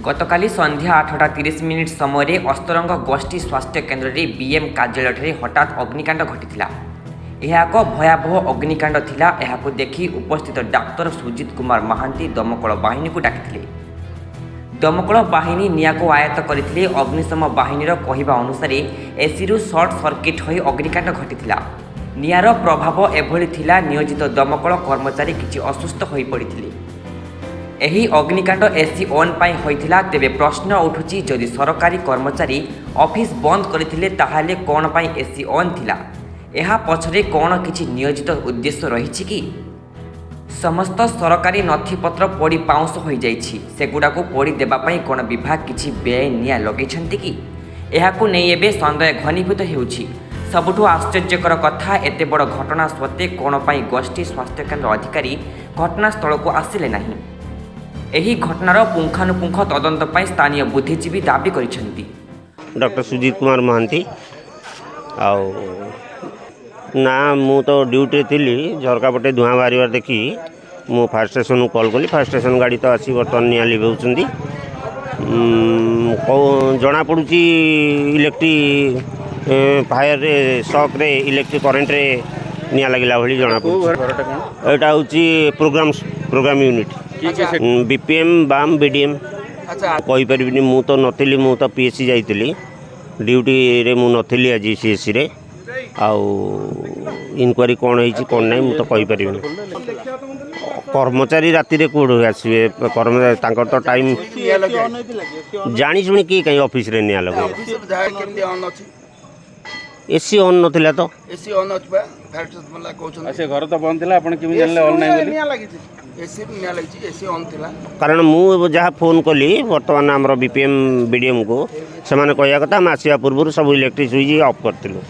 गतकाली संध्या 8:30 समय अस्तरंग गोष्ठी स्वास्थ्य केन्द्र में बीएम कार्यालय हठात अग्निकांड घटी यह एक भयावह अग्निकांड थिला। यहां देखि उपस्थित डाक्तर सुजित कुमार महांती दमकल बाहिनी को डाकिथिले। दमकल बाहिनी निया को आयत्त करथिले। अग्निशम बाहिनीर कहवा अनुसार एसी रु सर्ट सर्किट होई अग्निकांड घटी नियार प्रभाव एभली थिला। नियोजित दमकल कर्मचारी किछि असुस्थ होई पड़िथिले। एही अग्निकांड एसी ऑन पाई होइथिला। तेबे प्रश्न उठुची जदि सरकारी कर्मचारी ऑफिस बंद करथिले ताहाले कोन पाई एसी ऑन थिला? एहा पछरे कोन किछि नियोजित उद्देश्य रहिछि कि? समस्त सरकारी नथिपत्र पोड़ी पाउंस होई जाइछि। सेगुडा को पोड़ी देबा पाई कोन विभाग किछि बेनिया लगैछन्ति कि? एहाकु नै एबे संदेह घनीभूत हेउछि। सबुठु आश्चर्यकर कथा एते बड़ घटना सत्वे कोन पाई गोष्ठी स्वास्थ्य केन्द्र अधिकारी घटनास्थल को आसिले नाही। एही घटनार पुंखानुपुंख तदंत पाई स्थानीय बुद्धिजीवी दाबी करिसेंती। डॉक्टर सुजीत कुमार महांती आउ ना मु तो ड्यूटी थी झरका पटे धुआं बाहर देखी मु फायर स्टेशन कॉल कली। फायर स्टेशन गाड़ी तो आसी बर्तमान निआ लिभौଛନ୍ତି। जना पड़ुची इलेक्ट्रिक फायर रे शॉक रे इलेक्ट्रिक करंट रे निआ लगिला भली जना पड़ुची। एटा होची प्रोग्राम यूनिट बीपीएम बाम बीडीएम कही पारिबिनी। मु तो नथिली, मु तो पीएससी जाइतिली ड्यूटी रे मु नथिली आज सीएससी रे। आउ इनक्वारी कौन होइछि कौन नहीं मु तो कही पारिबिनी। कर्मचारी राति रे कोड आसीबे कर्मचारी तांकर तो टाइम जानी सुनी की कहीं ऑफिस रे निया लगे। एसी ऑन नथिला तो एसी ऑन अछि बा फायर स्टेशन वाला कहउछन। अच्छा घर तो बंद थिला आपण केमि जानले ऑन नाही बोली? एसी निया लागिछि, एसी ऑन थिला। कारण मु जहाँ फोन कली बर्तमान आमर बीपीएम बीडीएम को से कहया कथा हम आसवा पूर्व सब इलेक्ट्रिक स्विच ऑफ करथिलु।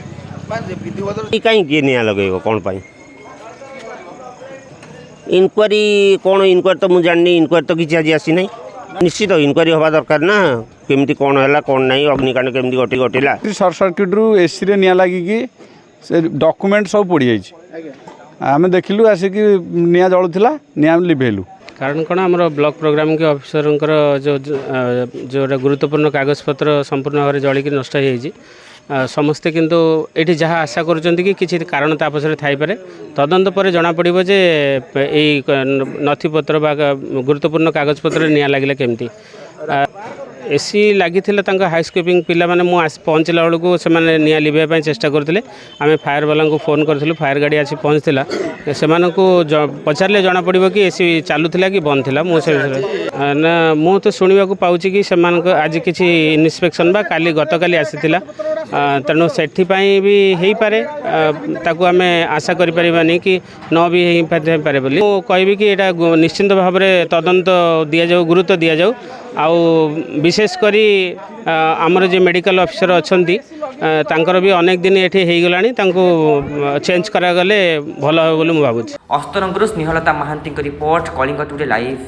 कहीं किए निया लगे कौन पाई? इनक्वारी कौन इनक्वारी तो मुझे जाननी। इनक्वारी तो किसी आज आसी ना। निश्चित इनक्वारी हवा दरकार ना केमती कौन है कौन नहीं अग्निकांड केमती घटी घटिला। सर्ट सर्किट रु एसी रे निया लागिकी से डॉक्यूमेंट सब पड़ी जाइए। आम देखिलु आसिक निया जलुला निया लिभेलु। कारण कौन आम ब्लॉक प्रोग्राम के ऑफिसर जो गुरुत्वपूर्ण कागजपत्र संपूर्ण भाव में जलिक नष्ट हो समस्ते किंतु ये जहाँ आशा कर किसी कारण ता पछरे थाई पारे। तदंत पर जना पड़िबो जे एई नथिपत्र बा गुरुत्वपूर्ण कागजपत्र निया लागिला केमती। एसी लगी हाईस्कोपिंग पिला माने मु पहुँचला बेलू से निया लिभाई चेष्टा करते। आम फायर वाला को फोन करूँ। फायर गाड़ी आसी पहुँचला से पचारे जना पड़ो कि एसी चलूला कि बंद थी। मुझे ना मु तो शुणा पाँच कि आज किसी इन्स्पेक्शन बा काली गतकाली आसी तेणु से भी हो पारे ताकू आम आशा करें कि न भी हो पारे बोली मु कहबी कि यहाँ निश्चिंत भाव में तदंत दि जाऊ, गुरुत्व दि जाऊ। आउ विशेषकर आमर जो मेडिकल ऑफिसर अच्छी तांकर भी अनेक दिन ये होगलानी चेंज करागले भल हो भावुँ। अस्तरंगरू Snehalata Mahanty report, Kalinga today live.